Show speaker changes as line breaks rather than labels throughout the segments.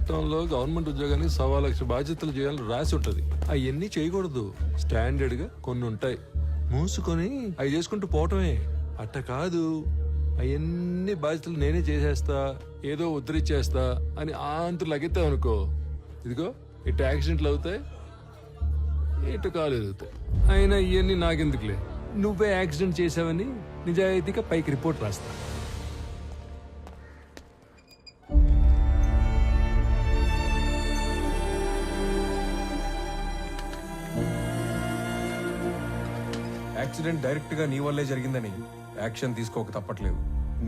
చట్టంలో గవర్నమెంట్ ఉద్యోగానికి 1,00,000 బాధ్యతలు చేయాలని రాసి ఉంటది. అవన్నీ చేయకూడదు. స్టాండర్డ్ గా కొన్ని ఉంటాయి. మూసుకొని అవి చేసుకుంటూ పోవటమే. అట్ట కాదు, అవన్నీ బాధ్యతలు నేనే చేసేస్తా, ఏదో ఉద్ధరించేస్తా అని ఆంతు లగెత్తావు అనుకో, ఇదిగో ఇటు యాక్సిడెంట్లు అవుతాయి, ఇటు కాలు ఎదుగుతాయి. అయినా ఇవన్నీ నాకెందుకులే, నువ్వే యాక్సిడెంట్ చేసావని నిజాయితీగా పైకి రిపోర్ట్ రాస్తా.
యాక్సిడెంట్ డైరెక్ట్ గా నీ వల్లే జరిగిందని యాక్షన్ తీసుకోక తప్పట్లేదు.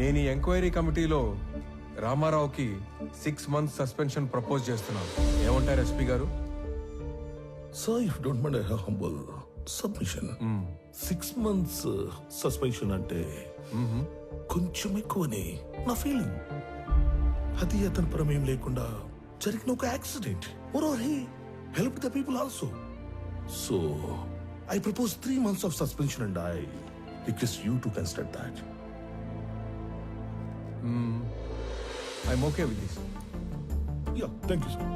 నేను ఈ ఎంక్వైరీ కమిటీలో రామారావుకి 6 months సస్పెన్షన్ ప్రపోజ్ చేస్తున్నాను. ఏమంటారు ఎస్పీ గారు?
Sir, if you don't mind a humble submission. 6 months suspension అంటే కొంచెం ఎక్కువని నా ఫీలింగ్. అది అతని ప్రమేయం లేకుండా జరిగిన ఒక accident. Moreover, he helped the people also. So, I propose 3 months of suspension and I request you to consider that.
I'm okay with this.
Yeah, thank you, sir.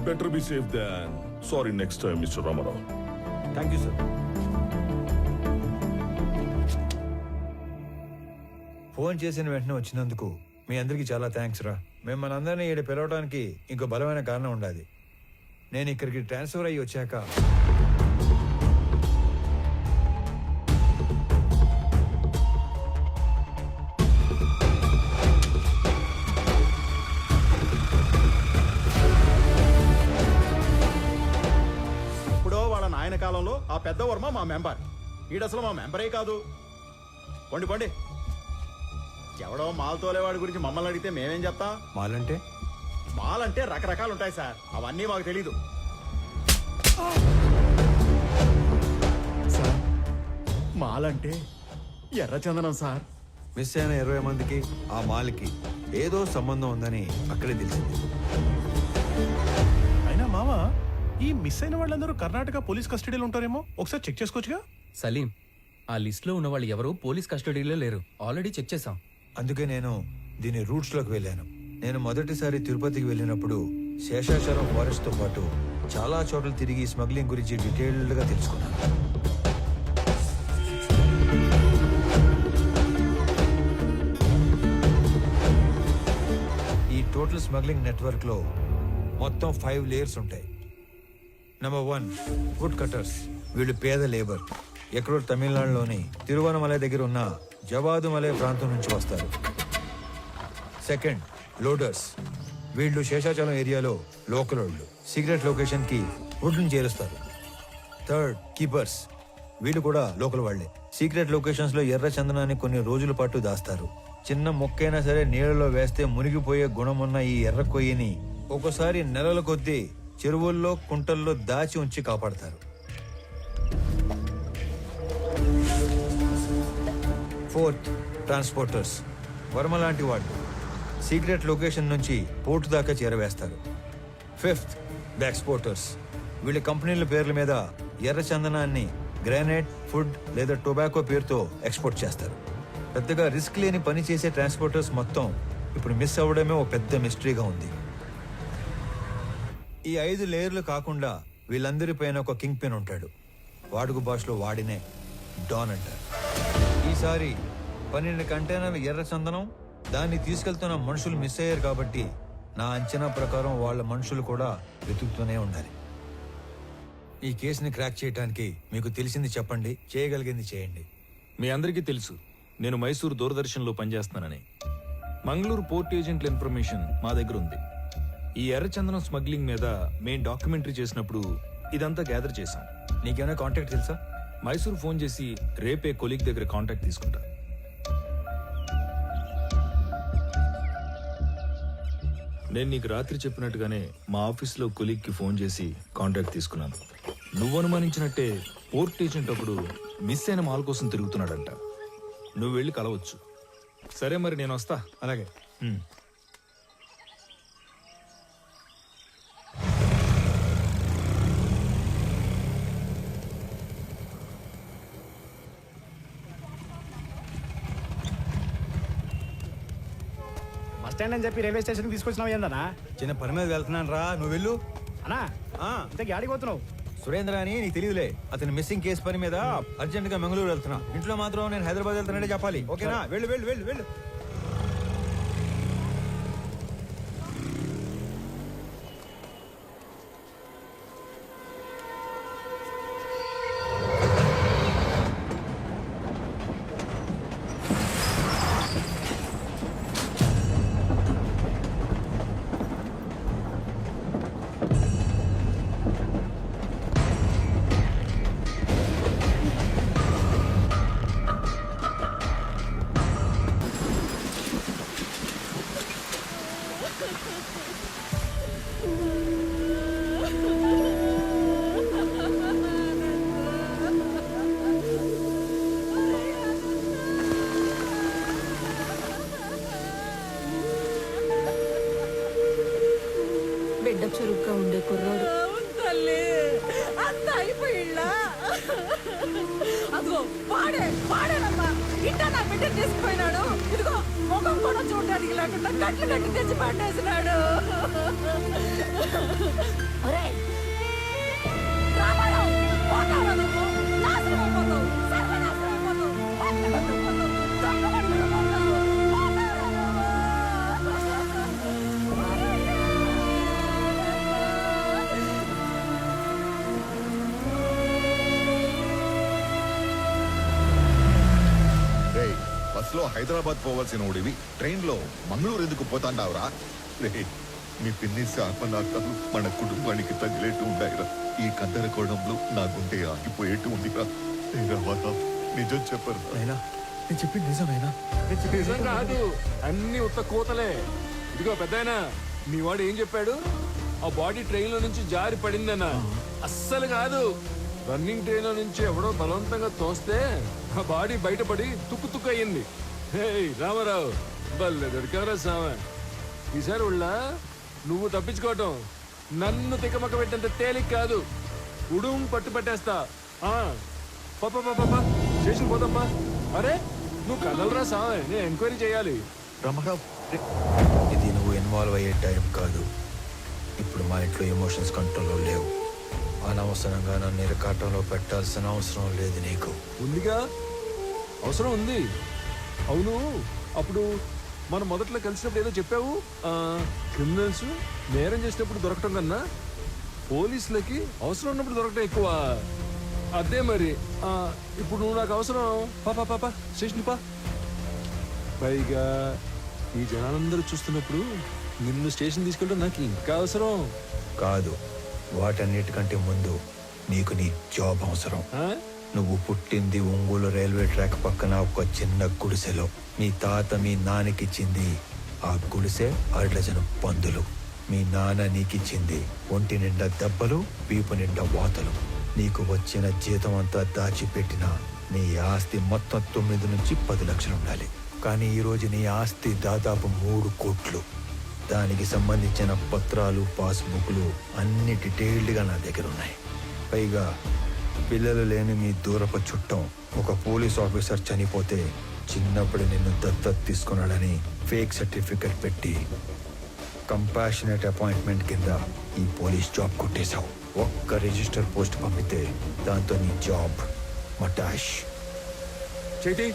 Better be safe than sorry next time, Mr. Ramarao.
Thank you sir. Phone చేసిన వెంటనే వచ్చినందుకు మీ అందరికీ చాలా thanks రా. మిమ్మల్ని అందరినీ ఇక్కడ పిలవడానికి ఇంకో బలమైన కారణం ఉండాలి. నేను ఇక్కడికి ట్రాన్స్ఫర్ అయ్యి వచ్చాక
ఆయన కాలంలో ఆ పెద్ద వర్మ మా మెంబర్, ఈడసలు మా మెంబరే కాదు. పండి పండి, ఎవడో మాల్ తోలేవాడి గురించి మమ్మల్ని అడిగితే మేమేం చెప్తాం?
మాలంటే
మాలంటే రకరకాలు ఉంటాయి సార్, అవన్నీ మాకు తెలీదు. సార్, మాలంటే ఎర్రచందనం సార్.
మిస్ అయిన 20 మందికి ఆ మాల్కి ఏదో సంబంధం ఉందని అక్కడే తెలిసింది.
అయినా మామ, ఈ మిస్ అయిన వాళ్ళందరూ కర్ణాటక పోలీస్ కస్టడీలో ఉంటారేమో, ఒకసారి చెక్ చేసుకోవచ్చుగా?
సలీం, ఆ లిస్ట్ లో ఉన్న వాళ్ళు ఎవరు పోలీస్ కస్టడీలో లేరు, ఆల్రెడీ చెక్ చేశాం.
అందుకే నేను దీని రూట్స్ లోకి వెళ్ళాను. నేను మొదటిసారి తిరుపతికి వెళ్ళినప్పుడు శేషాచలం ఫారెస్ట్ తో పాటు చాలా చోట్ల తిరిగి స్మగ్లింగ్ గురించి డీటెయిల్డ్ గా తెలుసుకున్నాను. ఈ టోటల్ స్మగ్లింగ్ నెట్వర్క్ లో మొత్తం 5 లేయర్స్ ఉంటాయి. Number 1, wood cutters. వీళ్ళు పేద లేబర్. ఎక్కడో తమిళనాడులోని తిరువనమలై దగ్గర ఉన్న జవాదుమలై ప్రాంతం నుంచి వస్తారు. Second, loaders. వీళ్ళు శేషాచలం ఏరియాలో లోకల్ వాళ్ళు. సీక్రెట్ లొకేషన్ కి వుడ్ని చేరుస్తారు. Third, keepers. వీళ్ళు కూడా లోకల్ వాళ్లే. సీక్రెట్ లొకేషన్స్ లో ఎర్ర చందనాన్ని కొన్ని రోజుల పాటు దాస్తారు. చిన్న మొక్కైనా సరే నీళ్ళలో వేస్తే మునిగిపోయే గుణమున్న ఈ ఎర్ర కొయ్యని ఒక్కోసారి నెలల కొద్దీ చెరువుల్లో కుంటల్లో దాచి ఉంచి కాపాడతారు. Fourth, transporters. వర్మ లాంటి వాళ్ళు సీక్రెట్ లొకేషన్ నుంచి పోర్టు దాకా చేరవేస్తారు. Fifth, exporters. వీళ్ళ కంపెనీల పేర్ల మీద ఎర్ర చందనాన్ని గ్రానైట్, ఫుడ్ లేదా టొబాకో పేరుతో ఎక్స్పోర్ట్ చేస్తారు. పెద్దగా రిస్క్ లేని పని చేసే ట్రాన్స్పోర్టర్స్ మొత్తం ఇప్పుడు మిస్ అవ్వడమే ఒక పెద్ద మిస్టరీగా ఉంది. ఈ 5 లేయర్లు కాకుండా వీళ్ళందరి పైన ఒక కింగ్ పిన్ ఉంటాడు. వాడుక భాషలో వాడినే డాన్ అంటారు. ఈసారి 12 కంటైనర్ల ఎర్ర చందనం, దాన్ని తీసుకెళ్తున్న మనుషులు మిస్ అయ్యారు కాబట్టి నా అంచనా ప్రకారం వాళ్ళ మనుషులు కూడా వెతుకుతూనే ఉండాలి. ఈ కేసుని క్రాక్ చేయడానికి మీకు తెలిసింది చెప్పండి, చేయగలిగింది చేయండి.
మీ అందరికీ తెలుసు నేను మైసూర్ దూరదర్శన్లో పనిచేస్తున్నానని. మంగళూరు పోర్ట్ ఏజెంట్ల ఇన్ఫర్మేషన్ మా దగ్గర ఉంది. ఈ ఎర్రచందనం స్మగ్లింగ్ మీద మేం డాక్యుమెంటరీ చేసినప్పుడు ఇదంతా గ్యాదర్ చేశాం.
నీకేమైనా కాంటాక్ట్ తెలుసా?
మైసూర్ ఫోన్ చేసి రేపే కొలీగ్ దగ్గర కాంటాక్ట్ తీసుకుంటా. నేను నీకు రాత్రి చెప్పినట్టుగానే మా ఆఫీస్లో కొలీగ్కి ఫోన్ చేసి కాంటాక్ట్ తీసుకున్నాను. నువ్వు అనుమానించినట్టే పోర్ట్ ఏజెంట్ ఒకడు మిస్ అయిన మాల్ కోసం తిరుగుతున్నాడంట. నువ్వు వెళ్ళి కలవచ్చు. సరే మరి నేను వస్తా.
అలాగే.
స్టాండ్ అని చెప్పి రైల్వే స్టేషన్ తీసుకొచ్చినావు ఏందన్నా?
చిన్న పని మీద వెళ్తున్నాను రా, నువ్వు వెళ్ళు.
అన్నా ఇంతకీ ఆడికి పోతున్నావు?
సురేంద్ర అని నీకు తెలియదులే, అతని మిస్సింగ్ కేసు పని మీద అర్జెంట్ గా మంగళూరు వెళ్తున్నా. ఇంట్లో మాత్రం నేను హైదరాబాద్ వెళ్తానంటే చెప్పాలి, ఓకేనా? వెళ్ళు వెళ్ళు వెళ్ళు వెళ్ళు.
బిడ్డ చురుగ్గా ఉండే కుర్రోడు.
తల్లి అంత అయిపోయిళ్ళా? అదిగో పాడేనమ్మా, ఇంట నా బిడ్డ తీసుకుపోయినాడు. ఇదిగో ముఖం కూడా చూడడానికి లేకుండా కట్లు కట్టి తెచ్చి పట్టేసినాడు. ఒరేయ్, రామారావు, పోతావా నువ్వు? నాశనం అయిపోతావు, సర్వనాశనం అయిపోతావు, పట్లు కొట్టుకుపోతావు, దొంగ పట్టుకుపోతావు. పోతావా నువ్వు?
రేయ్, బస్సులో హైదరాబాద్ పోవాల్సిన ఓడివి ట్రైన్ లో మంగళూరు ఎందుకు పోతాండావురా? రే, మీ పిన్ని శాపనార్థాలు మన కుటుంబానికి తగిలేట్టు ఉండాయిరా. ఈ గందరగోళంలో నా గుండె ఆగిపోయేట్టు ఉందిరా. నిజం చెప్పరు.
అయినా నేను చెప్పింది నిజమేనా?
నిజం కాదు, అన్ని ఉత్త కూతలే. ఇదిగో పెద్దాయనా, మీ వాడు ఏం చెప్పాడు? ఆ బాడీ ట్రైన్ లో నుంచి జారి పడిందన్న. అస్సలు కాదు, రన్నింగ్ ట్రైన్ లో నుంచి ఎవడో బలవంతంగా తోస్తే ఆ బాడీ బయటపడి తుక్కు తుక్కు అయ్యింది. హే రామారావు, బల్లె దొరికారా సామె. ఈసారి ఉళ్ళ నువ్వు తప్పించుకోవటం నన్ను తికమక పెట్టేంత తేలిక కాదు. ఉడుం పట్టు పట్టేస్తా. పాప స్టేషన్ పోదమ్మా. అరే నువ్వు కదలరా సామె, నేను ఎంక్వైరీ చేయాలి.
రమణరావు,
ఇది నువ్వు ఇన్వాల్వ్ అయ్యే టైం కాదు. ఇప్పుడు మా ఇంట్లో ఎమోషన్స్ కంట్రోల్లో లేవు. అనవసరంగా నన్ను ఇరకాటంలో పెట్టాల్సిన అవసరం లేదు నీకు.
ఉందిగా, అవసరం ఉంది. అవును, అప్పుడు మనం మొదట్లో కలిసినప్పుడు ఏదో చెప్పావు. క్రిమినల్స్ నేరం చేసినప్పుడు దొరకటం కన్నా పోలీసులకి అవసరం ఉన్నప్పుడు దొరకటం ఎక్కువ. అదే మరి. ఇప్పుడు నువ్వు నాకు అవసరం. పాప స్టేషన్ పా. పైగా ఈ జనాలందరూ చూస్తున్నప్పుడు నిన్ను స్టేషన్ తీసుకెళ్ళడం నాకు ఇంకా అవసరం
కాదు. వాటన్నిటికంటే ముందు నీకు నీ జాబ్ అవసరం. నువ్వు పుట్టింది ఒంగోలు రైల్వే ట్రాక్ పక్కన ఒక చిన్న గుడిసెలో. మీ తాత మీ నాన్నకిచ్చింది ఆ గుడిసె 6 డజను పందులు. మీ నాన్న నీకిచ్చింది ఒంటి నిండా దెబ్బలు, వీపు నిండా వాతలు. నీకు వచ్చిన జీతం అంతా దాచిపెట్టిన నీ ఆస్తి మొత్తం 9 నుంచి 10 లక్షలు ఉండాలి. కానీ ఈరోజు నీ ఆస్తి దాదాపు 3 కోట్లు. దానికి సంబంధించిన పత్రాలు, పాస్బుక్లు అన్ని డీటెయిల్డ్గా నా దగ్గర ఉన్నాయి. పైగా పిల్లలు లేని మీ దూరపు చుట్టం ఒక పోలీస్ ఆఫీసర్ చనిపోతే చిన్నప్పుడు నిన్ను దత్తత తీసుకున్నాడని ఫేక్ సర్టిఫికెట్ పెట్టి కంపాషనేట్ అపాయింట్మెంట్ కింద ఈ పోలీస్ జాబ్ కొట్టేశావు. ఒక్క రిజిస్టర్ పోస్ట్ పంపితే దాంతో నీ జాబ్ మటాష్.
చైతి